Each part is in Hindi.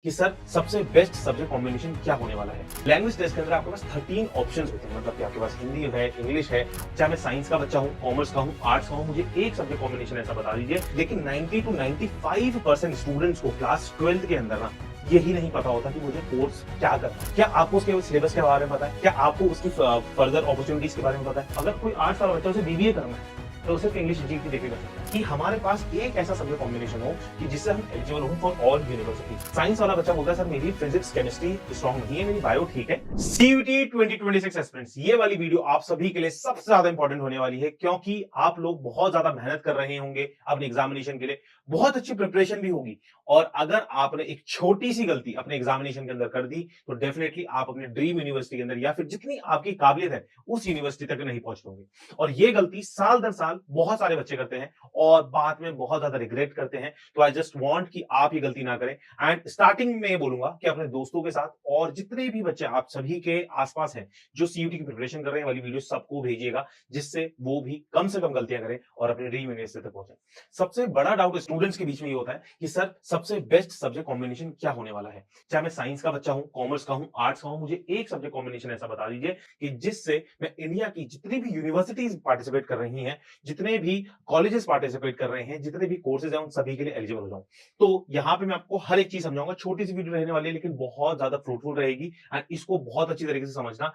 कि सर सबसे बेस्ट सब्जेक्ट कॉम्बिनेशन क्या होने वाला है। लैंग्वेज टेस्ट के अंदर आपके पास 13 ऑप्शंस होते हैं, मतलब कि आपके पास हिंदी है, इंग्लिश है, चाहे मैं साइंस का बच्चा हूँ, कॉमर्स का हूँ, आर्ट्स का हूँ, मुझे एक सब्जेक्ट कॉम्बिनेशन ऐसा बता दीजिए। लेकिन 90 टू 95% स्टूडेंट्स को क्लास 12th के अंदर ना यही नहीं पता होता कि मुझे कोर्स क्या करना है। क्या आपको उसके सिलेबस के बारे में पता है? क्या आपको उसकी फर्दर अपॉर्चुनिटीज के बारे में पता है? अगर कोई आर्ट्स वाला बच्चा उसे बीबीए करना है तो सिर्फ इंग्लिश जीके देखेगा कि हमारे पास एक ऐसा सब्जेक्ट कॉम्बिनेशन हो कि जिससे हम एलिजिबल हो फॉर ऑल यूनिवर्सिटी। साइंस वाला बच्चा बोलता है सर मेरी फिजिक्स केमिस्ट्री स्ट्रांग नहीं है, मेरी बायो ठीक है। सीयूटी 2026 एस्पिरेंट्स, ये वाली वीडियो आप सभी के लिए सबसे ज्यादा इंपॉर्टेंट होने वाली है, क्योंकि आप लोग बहुत ज्यादा मेहनत कर रहे होंगे अपने एग्जामिनेशन के लिए, बहुत अच्छी प्रिपरेशन भी होगी। और अगर आपने एक छोटी सी गलती अपने एग्जामिनेशन के अंदर कर दी तो डेफिनेटली आप अपने ड्रीम यूनिवर्सिटी के अंदर या फिर जितनी आपकी काबिलियत है उस यूनिवर्सिटी तक नहीं पहुंच पाओगे। और ये गलती साल दर साल बहुत सारे बच्चे करते हैं और बाद में बहुत ज्यादा रिग्रेट करते हैं। तो आई जस्ट वांट कि आप ये गलती ना करें। एंड स्टार्टिंग में बोलूंगा कि अपने दोस्तों के साथ और जितने भी बच्चे आप सभी के आसपास हैं जो सीयूटी की प्रिपरेशन कर रहे हैं वाली वीडियो सबको भेजिएगा, जिससे वो भी कम से कम गलतियां करें और अपने ड्रीम यूनिवर्सिटी तक पहुंचे। सबसे बड़ा डाउट स्टूडेंट्स के बीच में ये होता है कि सर सबसे बेस्ट सब्जेक्ट कॉम्बिनेशन क्या होने वाला है। चाहे मैं साइंस का बच्चा हूं, कॉमर्स का हूं, आर्ट्स का हूं, मुझे एक सब्जेक्ट कॉम्बिनेशन ऐसा बता दीजिए कि जिससे मैं इंडिया की जितनी भी यूनिवर्सिटीज पार्टिसिपेट कर रही हैं, जितने भी कॉलेजेस पार्टिसिपेट कर रहे हैं, जितने भी कोर्सेज हैं, उन सभी के लिए एलिजिबल हो जाऊं। तो यहाँ पे मैं आपको हर एक चीज समझाऊंगा। छोटी सी वीडियो रहने वाली है लेकिन बहुत ज्यादा फ्रूटफुल रहेगी एंड इसको बहुत अच्छी तरीके से समझना।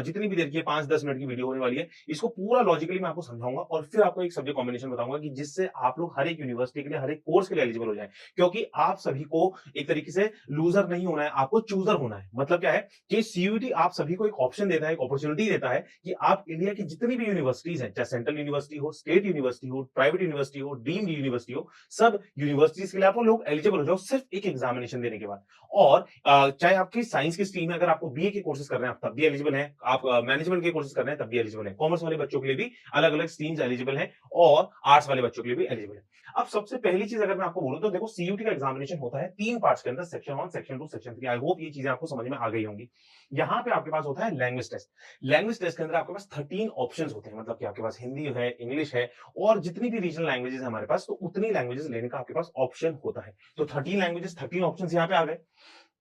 जितनी भी देर की 5-10 मिनट की वीडियो होने वाली है, इसको पूरा लॉजिकली मैं आपको समझाऊंगा और फिर आपको एक सब्जेक्ट कॉम्बिनेशन बताऊंगा कि जिससे आप लोग हर एक यूनिवर्सिटी के लिए, हर एक कोर्स के लिए एलिजिबल हो जाए। क्योंकि आप सभी को एक तरीके से लूजर नहीं होना है, आपको चूजर होना है। मतलब क्या है कि सीयूटी आप सभी को एक ऑप्शन देता है, एक अपॉर्चुनिटी देता है कि आप इंडिया की जितनी भी यूनिवर्सिटीज हैं, चाहे सेंट्रल यूनिवर्सिटी हो, स्टेट यूनिवर्सिटी हो, प्राइवेट यूनिवर्सिटी हो, डीम्ड यूनिवर्सिटी हो, सब यूनिवर्सिटीज के लिए आप लोग एलिजिबल हो जाओ सिर्फ एक एग्जामिनेशन देने के बाद। और चाहे आपकी साइंस की स्ट्रीम है, अगर आपको बीए के कोर्सेज कर रहे हैं आप तब भी एलिजिबल हैं, आप मैनेजमेंट के कोर्सेज कर रहे हैं तब भी एलिजिबल हैं, कॉमर्स वाले बच्चों के लिए भी अलग अलग स्ट्रीम्स एलिजिबल हैं और आर्ट्स वाले बच्चों के लिए भी एलिजिबल है। अब सबसे पहली चीज अगर मैं आपको बोलूं तो देखो, सीयूटी का एग्जामिनेशन होता है 3 पार्ट्स के अंदर, section 1, section 2, section 3। I hope ये चीजें आपको समझ में आ गई होंगी। यहाँ पे आपके पास होता है लैंग्वेज टेस्ट। लैंग्वेज टेस्ट के अंदर आपके पास 13 ऑप्शंस होते हैं, मतलब कि आपके पास हिंदी है, इंग्लिश है और जितनी भी रीजनल लैंग्वेजेस है हमारे पास, तो उतनी लैंग्वेजेस लेने का आपके पास ऑप्शन होता है। तो 13 लैंग्वेजेस, 13 ऑप्शंस यहाँ पे आ गए।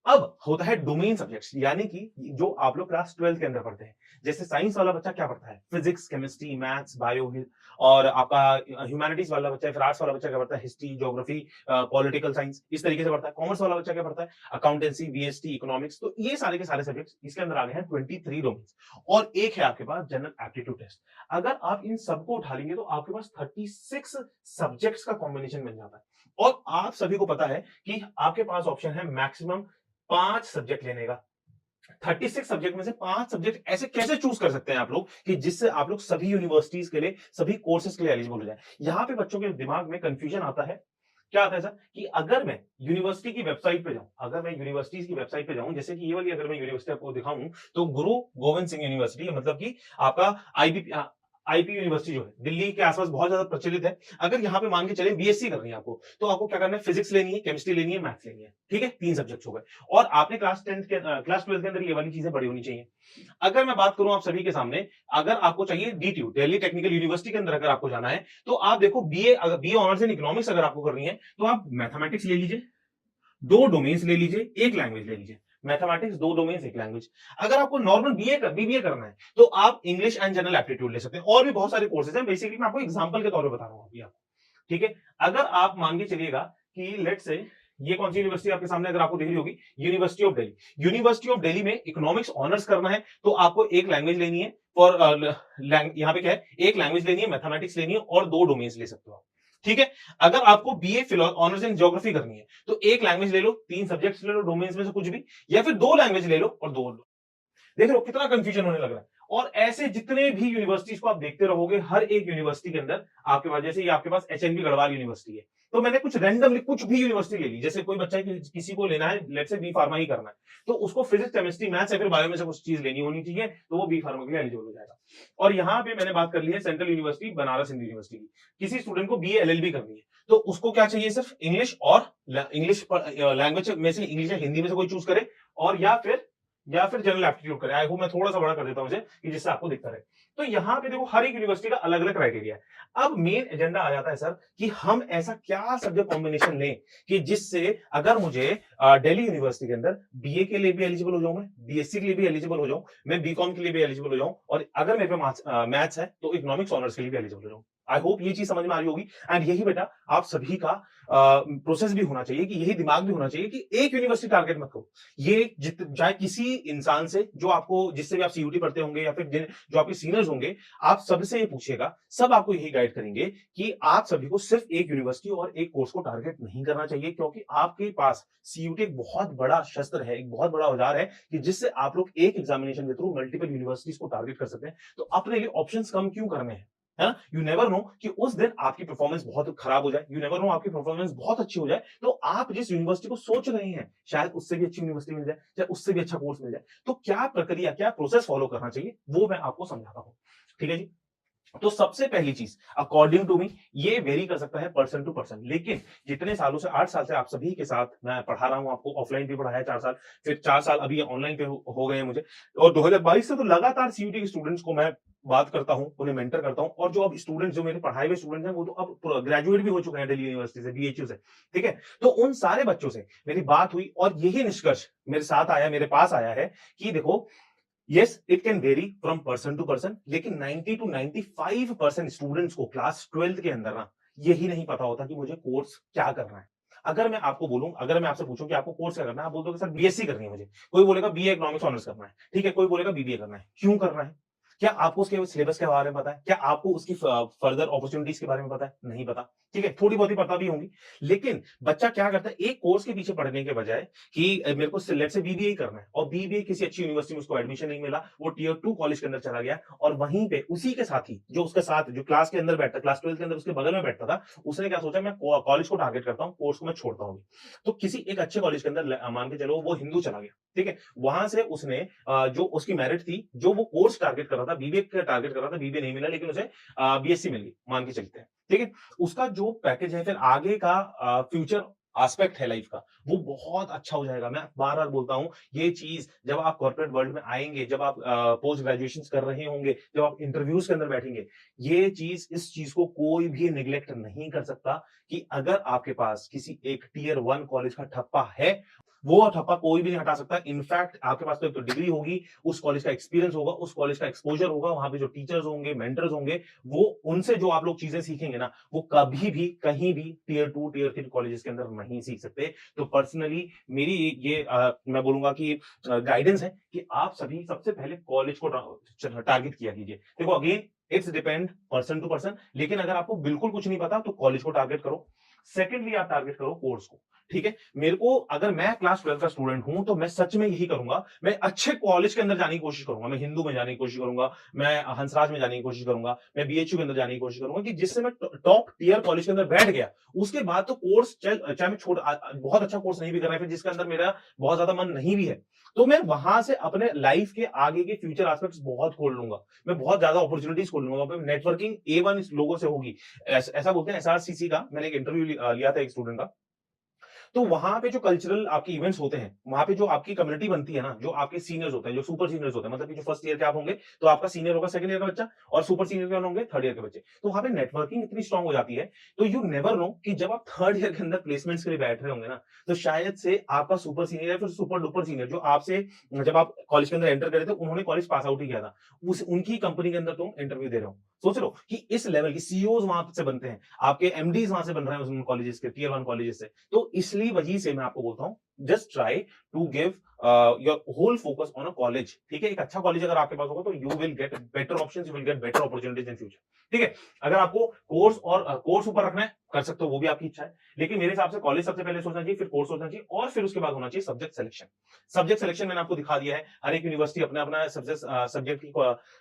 अब होता है डोमेन सब्जेक्ट्स, यानी कि जो आप लोग क्लास 12 के अंदर पढ़ते हैं। जैसे साइंस वाला बच्चा क्या पढ़ता है? Physics, chemistry, maths, bio. और आपका ह्यूमैनिटीज वाला बच्चा, फिर आर्ट्स वाला बच्चा क्या पढ़ता है? हिस्ट्री, ज्योग्राफी, पॉलिटिकल साइंस, इस तरीके से पढ़ता है। कॉमर्स वाला बच्चा क्या पढ़ता है? Accountancy, BST, economics. तो ये सारे के सारे सब्जेक्ट्स इसके अंदर आ गए हैं 23 डोमेन्स। और एक है आपके पास जनरल एप्टीट्यूड टेस्ट। अगर आप इन सबको उठा लेंगे तो आपके पास 36 सब्जेक्ट्स का कॉम्बिनेशन बन जाता है। और आप सभी को पता है कि आपके पास ऑप्शन है मैक्सिमम 5 सब्जेक्ट लेने का। 36 सब्जेक्ट में से 5 सब्जेक्ट ऐसे कैसे चूज कर सकते हैं आप लोग कि जिससे आप लोग सभी यूनिवर्सिटीज के लिए, सभी कोर्सेज के लिए एलिजिबल हो जाए। यहां पे बच्चों के दिमाग में कंफ्यूजन आता है। क्या आता है सर कि अगर मैं यूनिवर्सिटी की वेबसाइट पे जाऊं, अगर मैं यूनिवर्सिटीज की वेबसाइट पे जाऊं, जैसे कि ये वाली अगर मैं यूनिवर्सिटी आपको दिखाऊं तो गुरु गोविंद सिंह यूनिवर्सिटी, मतलब कि आपका आईबी आईपी यूनिवर्सिटी जो है दिल्ली के आसपास बहुत ज्यादा प्रचलित है। अगर यहाँ पे मान के चले बीएससी करनी है आपको, तो आपको क्या करना है? फिजिक्स लेनी है, केमिस्ट्री लेनी है, मैथ्स लेनी है। ठीक है, 3 सब्जेक्ट हो गए। और आपने क्लास 12 के अंदर ये वाली चीजें बड़ी होनी चाहिए। अगर मैं बात करूं आप सभी के सामने, अगर आपको चाहिए डीटीयू, दिल्ली टेक्निकल यूनिवर्सिटी के अंदर अगर आपको जाना है, तो आप देखो बीए, अगर बीए ऑनर्स इन इकोनॉमिक्स अगर आपको करनी है तो आप मैथमेटिक्स ले लीजिए, 2 डोमेन्स ले लीजिए, 1 लैंग्वेज ले लीजिए। Mathematics, 2 domains, 1 language. अगर आपको नॉर्मल बीबीए करना है तो आप इंग्लिश एंड जनरल एप्टीट्यूड ले सकते हैं। और भी बहुत सारे कोर्सेज हैं, बेसिकली मैं आपको एग्जांपल के तौर पे बता रहा हूं अभी आपको। ठीक है, अगर आप मान के चलिएगा कि लेट्स से ये कौन सी यूनिवर्सिटी आपके सामने अगर आपको दिख रही होगी, university of Delhi. University of Delhi में इकोनॉमिक्स ऑनर्स करना है तो आपको एक लैंग्वेज लेनी है। और यहाँ पे क्या है, एक लैंग्वेज लेनी है, मैथमेटिक्स लेनी है और 2 डोमेन्स ले सकते हो आप। ठीक है, अगर आपको बीए ऑनर्स इन ज्योग्राफी करनी है तो एक लैंग्वेज ले लो, 3 सब्जेक्ट्स ले लो, डोमेन्स में से कुछ भी, या फिर 2 लैंग्वेज ले लो और 2। देख रहे हो कितना कंफ्यूजन होने लग रहा है। और ऐसे जितने भी यूनिवर्सिटीज को आप देखते रहोगे, हर एक यूनिवर्सिटी के अंदर आपके पास, जैसे ये आपके पास एचएनबी गढ़वाल यूनिवर्सिटी है, तो मैंने कुछ रैंडमली कुछ भी यूनिवर्सिटी ले ली। जैसे कोई बच्चा किसी को लेना है, लेट्स से बी फार्मा ही करना है, तो उसको फिजिक्स, केमिस्ट्री, मैथ्स या फिर बायो में से कुछ चीज लेनी होनी चाहिए, तो वो बी फार्मा के लिए एलिजिबल हो जाएगा। और यहाँ पे मैंने बात कर ली है central university Banaras Hindu university की। किसी स्टूडेंट को बीए एलएलबी करनी है तो उसको क्या चाहिए? सिर्फ इंग्लिश, और इंग्लिश लैंग्वेज में से इंग्लिश या हिंदी में से कोई चूज करे, और या फिर या फिर जनरल एप्टीट्यूड करें। आई होप मैं थोड़ा सा बड़ा कर देता हूं इसे कि जिससे आपको दिखता रहे। तो यहाँ पे देखो हर एक यूनिवर्सिटी का अलग अलग क्राइटेरिया है। अब मेन एजेंडा आ जाता है सर कि हम ऐसा क्या सब्जेक्ट कॉम्बिनेशन लें कि जिससे अगर मुझे दिल्ली यूनिवर्सिटी के अंदर बीए के लिए भी एलिजिबल हो जाऊं, मैं बीएससी के लिए भी एलिजिबल हो जाऊं, मैं बीकॉम के लिए भी एलिजिबल हो जाऊं, और अगर मेरे पे मैथ्स है तो इकोनॉमिक्स ऑनर्स के लिए भी एलिजिबल हो जाऊं। आई होप ये चीज समझ में आ रही होगी। एंड यही बेटा आप सभी का प्रोसेस भी होना चाहिए कि यही दिमाग भी होना चाहिए कि एक यूनिवर्सिटी टारगेट मत करो। ये चाहे किसी इंसान से जो आपको जिससे भी आप सीयूटी पढ़ते होंगे या फिर जो आपके सीनियर्स होंगे, आप सबसे ये पूछिएगा, सब आपको यही गाइड करेंगे कि आप सभी को सिर्फ एक यूनिवर्सिटी और एक कोर्स को टारगेट नहीं करना चाहिए, क्योंकि आपके पास सीयूटी एक बहुत बड़ा शस्त्र है, एक बहुत बड़ा औजार है कि जिससे आप लोग एक एग्जामिनेशन के थ्रू मल्टीपल यूनिवर्सिटीज को टारगेट कर सकते हैं। तो अपने लिए ऑप्शंस कम क्यों करने हैं, है ना? यू नेवर नो कि उस दिन आपकी परफॉर्मेंस बहुत खराब हो जाए, यू नेवर नो आपकी परफॉर्मेंस बहुत अच्छी हो जाए, तो आप जिस यूनिवर्सिटी को सोच रहे हैं शायद उससे भी अच्छी यूनिवर्सिटी मिल जाए, चाहे उससे भी अच्छा कोर्स मिल जाए। तो क्या प्रक्रिया, क्या प्रोसेस फॉलो करना चाहिए, वो मैं आपको समझाता हूं। ठीक है जी। तो सबसे पहली चीज अकॉर्डिंग टू मी, ये वेरी कर सकता है पर्सन टू पर्सन, लेकिन जितने सालों से 8 साल से आप सभी के साथ मैं पढ़ा रहा हूं, आपको ऑफलाइन भी पढ़ाया 4 साल, फिर 4 साल अभी ऑनलाइन पे हो गए हैं मुझे, और 2022 से तो लगातार सीयूटी के स्टूडेंट्स को मैं बात करता हूं, उन्हें मेंटर करता हूं, और जो अब स्टूडेंट्स जो मेरे पढ़ाए हुए स्टूडेंट्स हैं वो तो अब ग्रेजुएट भी हो चुके हैं दिल्ली यूनिवर्सिटी से, बीएचयू से। ठीक है, तो उन सारे बच्चों से मेरी बात हुई और यही निष्कर्ष मेरे साथ आया, मेरे पास आया है कि देखो, yes it can vary from person to person, लेकिन 90 to 95% स्टूडेंट्स को क्लास 12th के अंदर ना यही नहीं पता होता कि मुझे कोर्स क्या करना है। अगर मैं आपको बोलूं, अगर मैं आपसे पूछूं कि आपको कोर्स क्या करना है, आप बोल दोगे सर बीएससी करनी है मुझे, कोई बोलेगा बीए इकोनॉमिक्स ऑनर्स करना है, ठीक है, कोई बोलेगा बीबीए करना है। क्यों करना है? क्या आपको उसके सिलेबस के बारे में पता है? क्या आपको उसकी फर्दर अपॉर्चुनिटीज के बारे में पता है? नहीं पता। ठीक है, थोड़ी बहुत ही पता भी होंगी, लेकिन बच्चा क्या करता है, एक कोर्स के पीछे पढ़ने के बजाय कि मेरे को लेट्स से बीबीए करना है, और बीबीए किसी अच्छी यूनिवर्सिटी में उसको एडमिशन नहीं मिला, वो टियर 2 कॉलेज के अंदर चला गया, और वहीं पे उसी के साथ ही जो उसके साथ जो क्लास के अंदर बैठता, क्लास 12 के अंदर उसके बगल में बैठता था, उसने क्या सोचा, मैं कॉलेज को टारगेट करता हूँ, कोर्स को मैं छोड़ता हूँ। तो किसी एक अच्छे कॉलेज के अंदर मान के चलो वो हिंदू चला गया, ठीक है, वहां से उसने जो उसकी मेरिट थी, जो वो कोर्स टारगेट कर रहा था, बीबीए का टारगेट कर रहा था, बीबीए नहीं मिला, लेकिन उसे बीएससी मिल गई, मान के चलते हैं। ठीक है, उसका जो पैकेज है फिर आगे का फ्यूचर एस्पेक्ट है लाइफ का, वो बहुत अच्छा हो जाएगा। मैं बार बार बोलता हूं, ये चीज जब आप कॉर्पोरेट वर्ल्ड में आएंगे, जब आप पोस्ट ग्रेजुएशन कर रहे होंगे, जब आप इंटरव्यूज के अंदर बैठेंगे, ये चीज, इस चीज को कोई भी निग्लेक्ट नहीं कर सकता कि अगर आपके पास किसी एक टियर 1 कॉलेज का ठप्पा है, वो ठप्पा कोई भी नहीं हटा सकता। इनफैक्ट आपके पास तो एक तो डिग्री होगी, उस कॉलेज का एक्सपीरियंस होगा, उस कॉलेज का एक्सपोजर होगा, वहां पे जो टीचर्स होंगे, मेंटर्स होंगे, वो उनसे जो आप लोग चीजें सीखेंगे ना, वो कभी भी कहीं भी टियर 2 टियर 3 कॉलेजेस के अंदर नहीं सीख सकते। तो पर्सनली मेरी ये मैं बोलूंगा कि गाइडेंस है कि आप सभी सबसे पहले कॉलेज को टारगेट किया कीजिए। देखो again it's depend person to person, लेकिन अगर आपको बिल्कुल कुछ नहीं पता तो कॉलेज को टारगेट करो। सेकेंडली आप टारगेट करो कोर्स को। ठीक है, मेरे को अगर मैं क्लास 12 का स्टूडेंट हूं तो मैं सच में यही करूंगा, मैं अच्छे कॉलेज के अंदर जाने की कोशिश करूंगा, मैं हिंदू में जाने की कोशिश करूंगा, मैं हंसराज में जाने की कोशिश करूंगा, मैं बीएचयू के अंदर जाने की कोशिश करूंगा, कि जिससे मैं टॉप टियर कॉलेज के अंदर बैठ गया, उसके बाद तो कोर्स चाहे मैं बहुत अच्छा कोर्स नहीं भी कर रहा है, फिर जिसके अंदर मेरा बहुत ज्यादा मन नहीं भी है, तो मैं वहां से अपने लाइफ के आगे के फ्यूचर एस्पेक्ट्स बहुत खोल लूंगा, मैं बहुत ज्यादा अपॉर्चुनिटीज खोल लूंगा, वहां पे नेटवर्किंग A1 लोगों से होगी। ऐसा बोलते हैं एसआरसीसी का, मैंने एक इंटरव्यू लिया था एक स्टूडेंट का, तो वहां पे जो कल्चरल आपके इवेंट्स होते हैं, वहां पे जो आपकी कम्युनिटी बनती है ना, जो आपके सीनियर्स होते हैं, जो सुपर सीनियर्स होते हैं, मतलब कि जो फर्स्ट ईयर के आप होंगे तो आपका सीनियर होगा सेकंड ईयर का बच्चा, और सुपर सीनियर के होंगे थर्ड ईयर के बच्चे, तो वहां पे नेटवर्किंग इतनी स्ट्रांग हो जाती है। तो यू नेवर नो कि जब आप थर्ड ईयर के अंदर प्लेसमेंट्स के लिए बैठ रहे होंगे ना, तो शायद से आपका सुपर सीनियर या फिर सुपर डुपर सीनियर जो आपसे जब आप कॉलेज के अंदर एंटर करे थे, उन्होंने कॉलेज पास आउट ही किया था, उनकी कंपनी के अंदर तुम इंटरव्यू दे रहे हो। सोच लो कि इस लेवल की सीईओज वहां से बनते हैं, आपके एमडीज वहां से बन रहे हैं उन कॉलेजेस के, टियर 1 कॉलेजेस से। तो इसलिए वजह से मैं आपको बोलता हूं, just try to give your whole focus on a college. ठीक है, एक अच्छा कॉलेज अगर आपके पास होगा तो you will get better options, you will get better opportunities in future. ठीक है, अगर आपको कोर्स और कोर्स ऊपर रखना है कर सकते हो, वो भी आपकी इच्छा है, लेकिन मेरे हिसाब से कॉलेज सबसे पहले सोचना चाहिए, फिर कोर्स सोचना चाहिए, और फिर उसके बाद होना चाहिए सब्जेक्ट सिलेक्शन। सब्जेक्ट सिलेक्शन मैंने आपको दिखा दिया है, हर एक यूनिवर्सिटी अपना अपना सब्जेक्ट की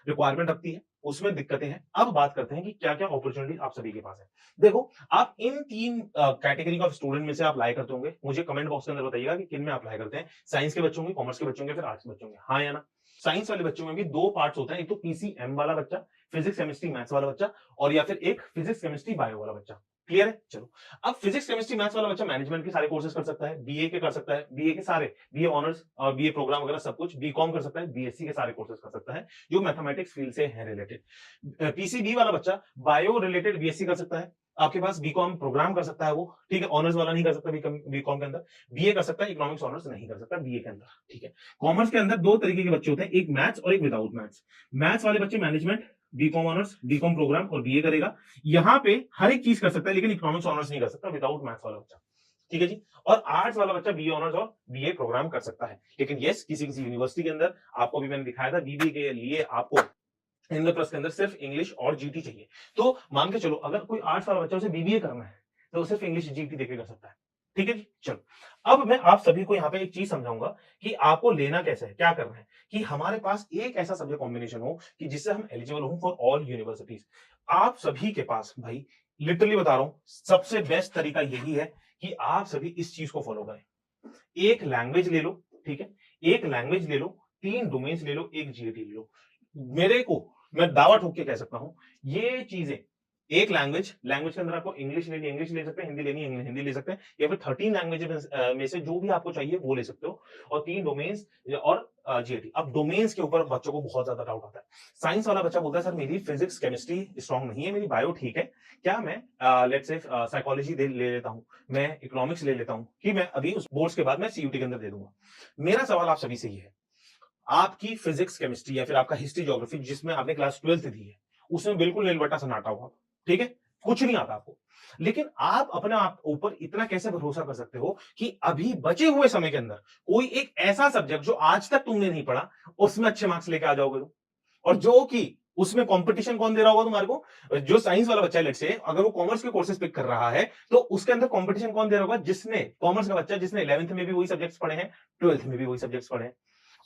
रिक्वायरमेंट रखती है, उसमें दिक्कतें हैं। अब बात करते हैं कि क्या क्या अपॉर्चुनिटी आप सभी के पास है। देखो, आप इन 3 कैटेगरी ऑफ स्टूडेंट में से आप अप्लाई करते होंगे, मुझे कमेंट बॉक्स के अंदर बताइएगा कि किन में अप्लाई करते हैं। साइंस के बच्चों होंगे, कॉमर्स के बच्चों होंगे, फिर आर्ट्स के बच्चों होंगे, हाँ या ना? साइंस वाले बच्चों में भी 2 पार्ट्स होते हैं, एक तो पीसीएम वाला बच्चा, फिजिक्स केमिस्ट्री मैथ्स वाला बच्चा, और या फिर एक फिजिक्स केमिस्ट्री बायो वाला बच्चा। क्लियर है? चलो, अब फिजिक्स केमिस्ट्री मैथ्स वाला बच्चा मैनेजमेंट के सारे कोर्सेज कर सकता है, बीए के कर सकता है, बीए के सारे, बीए ऑनर्स और बीए प्रोग्राम वगैरह सब कुछ, बीकॉम कर सकता है, बीएससी के सारे कोर्सेज कर सकता है जो मैथमेटिक्स फील्ड से है रिलेटेड। पीसीबी वाला बच्चा बायो रिलेटेड बीएससी कर सकता है, आपके पास बीकॉम प्रोग्राम कर सकता है वो, ठीक है, ऑनर्स वाला नहीं कर सकता बीकॉम के अंदर, बीए कर सकता है, इकोनॉमिक्स ऑनर्स नहीं कर सकता बीए के अंदर, ठीक है। कॉमर्स के अंदर दो तरीके के बच्चे होते हैं, एक मैथ्स और एक विदाउट मैथ्स। मैथ्स वाले बच्चे management, BCom honours, BCom programme और बीए करेगा, यहाँ पे हर एक चीज कर सकता है लेकिन इकोनॉमिक्स ऑनर्स नहीं कर सकता विदाउट मैथ्स वाला बच्चा, ठीक है जी। और आर्ट्स वाला बच्चा बीए ऑनर्स और बीए प्रोग्राम कर सकता है, लेकिन यस किसी किसी यूनिवर्सिटी के अंदर, आपको भी मैंने दिखाया था, बीबीए के लिए आपको इंद्र प्लस के अंदर सिर्फ इंग्लिश और जीटी चाहिए। तो मान के चलो अगर कोई आर्ट्स वाला बच्चा उसे बीबीए करना है तो सिर्फ इंग्लिश जीटी देके कर सकता है, ठीक है जी। चलो, अब मैं आप सभी को यहाँ पे एक चीज समझाऊंगा कि आपको लेना कैसे है, क्या करना है कि हमारे पास एक ऐसा सब्जेक्ट कॉम्बिनेशन हो कि जिससे हम एलिजिबल हो फॉर ऑल यूनिवर्सिटीज। आप सभी के पास भाई लिटरली बता रहा हूं, सबसे बेस्ट तरीका यही है कि आप सभी इस चीज को फॉलो करें। एक लैंग्वेज ले लो, ठीक है, एक लैंग्वेज ले लो, 3 डोमेन्स ले लो, एक जीएटी ले लो। मेरे को मैं दावा ठोक के कह सकता हूं ये चीजें, एक लैंग्वेज के अंदर आपको इंग्लिश लेनी है इंग्लिश ले सकते हैं, हिंदी लेनी है हिंदी ले सकते हैं, या फिर 13 लैंग्वेजेस में से जो भी आपको चाहिए वो ले सकते हो, और 3 डोमेन्स और जीएटी। अब डोमेन्स के ऊपर बच्चों को बहुत ज्यादा डाउट आता है। साइंस वाला बच्चा बोलता है सर मेरी फिजिक्स केमिस्ट्री स्ट्रांग नहीं है, मेरी बायो ठीक है, क्या मैं लेट्स से साइकोलॉजी ले लेता हूं, मैं इकोनॉमिक्स ले लेता हूं कि मैं अभी उस बोर्ड्स के बाद मैं सीयूटी के अंदर दे दूंगा। मेरा सवाल आप सभी से ये है, आपकी फिजिक्स केमिस्ट्री या फिर आपका हिस्ट्री ज्योग्राफी जिसमें आपने क्लास 12th दी है उसमें बिल्कुल नीलबट्टा सन्नाटा होगा, ठीक है, कुछ नहीं आता आपको। लेकिन आप अपने आप ऊपर इतना कैसे भरोसा कर सकते हो कि अभी बचे हुए समय के अंदर कोई एक ऐसा सब्जेक्ट जो आज तक तुमने नहीं पढ़ा उसमें अच्छे मार्क्स लेके आ जाओगे तुम, और जो कि उसमें कंपटीशन कौन दे रहा होगा तुम्हारे को, जो साइंस वाला बच्चा है लेट्स से अगर वो कॉमर्स के कोर्सेज पिक कर रहा है तो उसके अंदर कंपटीशन कौन दे रहा होगा, जिसने कॉमर्स का बच्चा जिसने 11th में भी वही सब्जेक्ट्स पढ़े हैं, 12th में भी वही सब्जेक्ट्स पढ़े हैं।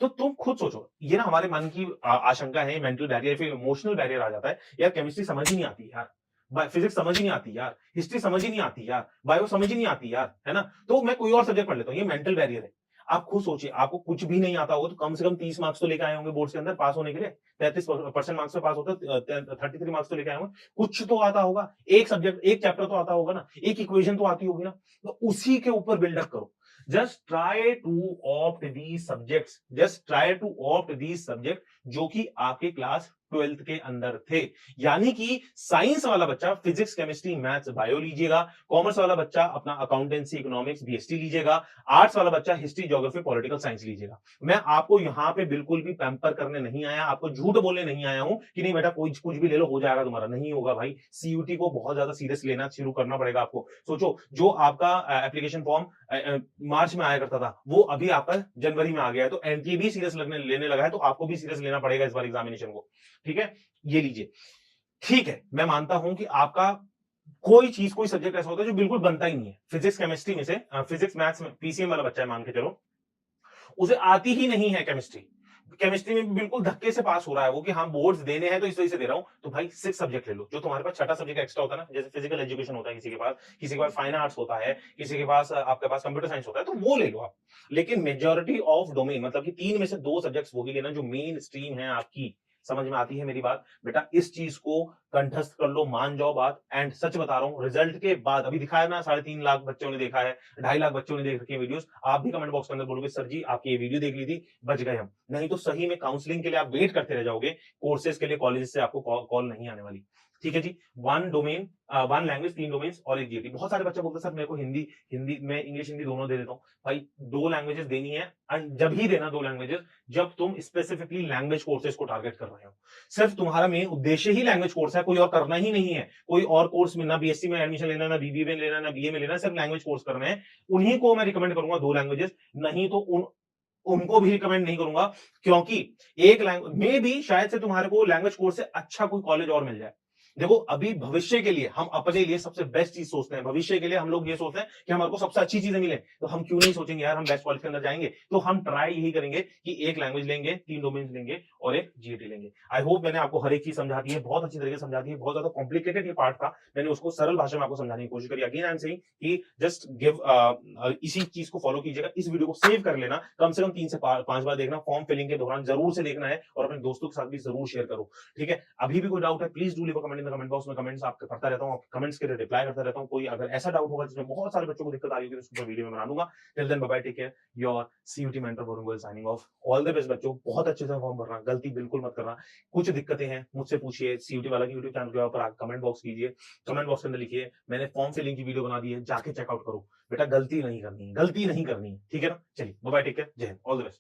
तो तुम खुद सोचो, ये ना हमारे मन की आशंका है, मेंटल बैरियर फिर इमोशनल बैरियर आ जाता है, यार केमिस्ट्री समझ ही नहीं आती यार, फिजिक्स समझ ही नहीं आती यार, हिस्ट्री समझ ही नहीं आती यार, बायो समझ ही नहीं आती यार, है ना, तो मैं कोई और सब्जेक्ट पढ़ लेता हूँ, ये मेंटल बैरियर है। आप खुद सोचिए, आपको कुछ भी नहीं आता होगा तो कम से कम 30 मार्क्स तो लेके आए होंगे बोर्ड्स के अंदर पास होने के लिए, 33% मार्क्स पे पास होता है, 33 मार्क्स तो लेके आए होंगे, कुछ तो आता होगा, एक सब्जेक्ट एक चैप्टर तो आता होगा ना, एक इक्वेशन तो आती होगी ना, तो उसी के ऊपर बिल्डअप करो। Just try to opt these subjects, just try to opt these subject जो कि आपके क्लास 12th के अंदर थे। यानी कि साइंस वाला बच्चा फिजिक्स केमिस्ट्री मैथ्स बायो लीजिएगा, कॉमर्स वाला बच्चा अपना अकाउंटेंसी इकोनॉमिक्स बीएसटी लीजिएगा, आर्ट्स वाला बच्चा हिस्ट्री ज्योग्राफी पॉलिटिकल साइंस लीजिएगा। मैं आपको यहाँ पे बिल्कुल भी पैम्पर करने नहीं आया, आपको झूठ बोलने नहीं आया हूं कि नहीं बेटा कुछ भी ले लो हो जाएगा तुम्हारा, नहीं होगा भाई। सीयूटी को बहुत ज्यादा सीरियस लेना शुरू करना पड़ेगा आपको। सोचो, जो आपका एप्लीकेशन फॉर्म मार्च में आया करता था वो अभी आपका जनवरी में आ गया है, तो एनटीए भी सीरियस लेने लगा है, तो आपको भी सीरियस लेना पड़ेगा इस बार एग्जामिनेशन को, ठीक है, ये लीजिए। ठीक है, मैं मानता हूं कि आपका कोई चीज कोई सब्जेक्ट ऐसा होता है जो बिल्कुल बनता ही नहीं है, फिजिक्स केमिस्ट्री में से फिजिक्स मैथ्स में पीसीएम वाला बच्चा है मान के चलो, उसे आती ही नहीं है केमिस्ट्री, केमिस्ट्री में बिल्कुल धक्के से पास हो रहा है वो कि हाँ बोर्ड्स देने हैं तो इस वजह से दे रहा हूं, तो भाई 6 सब्जेक्ट ले लो, जो तुम्हारे पास छठा सब्जेक्ट एक्स्ट्रा होता है ना, जैसे फिजिकल एजुकेशन होता है किसी के पास, किसी के पास फाइन आर्ट्स होता है, किसी के पास आपके पास कंप्यूटर साइंस होता है, तो वो ले लो आप। लेकिन मेजोरिटी ऑफ डोमेन मतलब कि 3 में से 2 सब्जेक्ट्स वो ही लेना जो मेन स्ट्रीम है आपकी। समझ में आती है मेरी बात बेटा, इस चीज को कंठस्थ कर लो, मान जाओ बात। एंड सच बता रहा हूं, रिजल्ट के बाद अभी दिखाया ना 3.5 लाख बच्चों ने देखा है, 2.5 लाख बच्चों ने देख रखी है वीडियोस, आप भी कमेंट बॉक्स के अंदर बोलोगे सर जी आपकी ये वीडियो देख ली थी, बच गए हम। नहीं तो सही में काउंसलिंग के लिए आप वेट करते रह जाओगे, कोर्सेज के लिए कॉलेज से आपको कॉल नहीं आने वाली, ठीक है जी। 1 डोमेन 1 लैंग्वेज 3 डोमेन्स और एक जीएटी। बहुत सारे बच्चे बोलते हैं सर मेरे को हिंदी हिंदी मैं इंग्लिश हिंदी दोनों दे देता हूं। भाई 2 लैंग्वेजेस देनी है, एंड जब ही देना 2 लैंग्वेजेस जब तुम स्पेसिफिकली लैंग्वेज कोर्सेज को टारगेट कर रहे हो। सिर्फ तुम्हारा मेन उद्देश्य ही लैंग्वेज कोर्स है, कोई और करना ही नहीं है, कोई और कोर्स में ना बीएससी में एडमिशन लेना, ना बीबीए में लेना, ना बीए में लेना, सिर्फ लैंग्वेज कोर्स करना है। उन्हीं को मैं रिकमेंड करूंगा 2 लैंग्वेजेस, नहीं तो उनको भी रिकमेंड नहीं करूंगा, क्योंकि एक लैंग्वेज में भी शायद से तुम्हारे को लैंग्वेज कोर्स से अच्छा कोई कॉलेज और मिल जाए। देखो अभी भविष्य के लिए हम अपने लिए सबसे बेस्ट चीज सोचते हैं, भविष्य के लिए हम लोग ये सोचते हैं कि हमारे को सबसे अच्छी चीजें मिले, तो हम क्यों नहीं सोचेंगे यार हम बेस्ट कॉलेज के अंदर जाएंगे। तो हम ट्राई यही करेंगे कि एक लैंग्वेज लेंगे, 3 डोमेन लेंगे और एक जीएटी लेंगे। आई होप मैंने आपको हर एक चीज समझा दी है, बहुत अच्छी तरीके से समझा दी है। बहुत ज्यादा कॉम्प्लिकेटेड ये पार्ट था, मैंने उसको सरल भाषा में आपको समझाने की कोशिश करी। अगेन आई एम सेइंग कि जस्ट गिव इसी चीज को फॉलो कीजिएगा, इस वीडियो को सेव कर लेना, कम से कम 3 से 5 बार देखना, फॉर्म फिलिंग के दौरान जरूर से देखना है और अपने दोस्तों के साथ भी जरूर शेयर करो, ठीक है। अभी भी कोई डाउट है please do leave a comment in the comment box में कमेंट्स आपके पढ़ता रहता हूँ, आपके कमेंट्स के लिए रिप्लाई करता रहता हूँ। कोई अगर ऐसा डाउट होगा जिसमें बहुत सारे बच्चों को दिक्कत आ रही होगी तो उसको वीडियो में बना दूंगा। Till then bye bye, take care, your CUT mentor Varun Goyal signing off. All the best बच्चों, बहुत अच्छे से फॉर्म भरना, गलती बिल्कुल मत करना। कुछ दिक्कतें हैं मुझसे पूछिए, सीयूटी वाला की यूट्यूब चैनल के ऊपर कमेंट बॉक्स कीजिए, कमेंट बॉक्स के अंदर लिखिए, मैंने फॉर्म फिलिंग की वीडियो बना दी है, जाके चेकआउट करो। बेटा गलती नहीं करनी है, गलती नहीं करनी है, ठीक है ना? चलिए बाय बाय, टेक केयर, जय हिंद, ऑल द बेस्ट।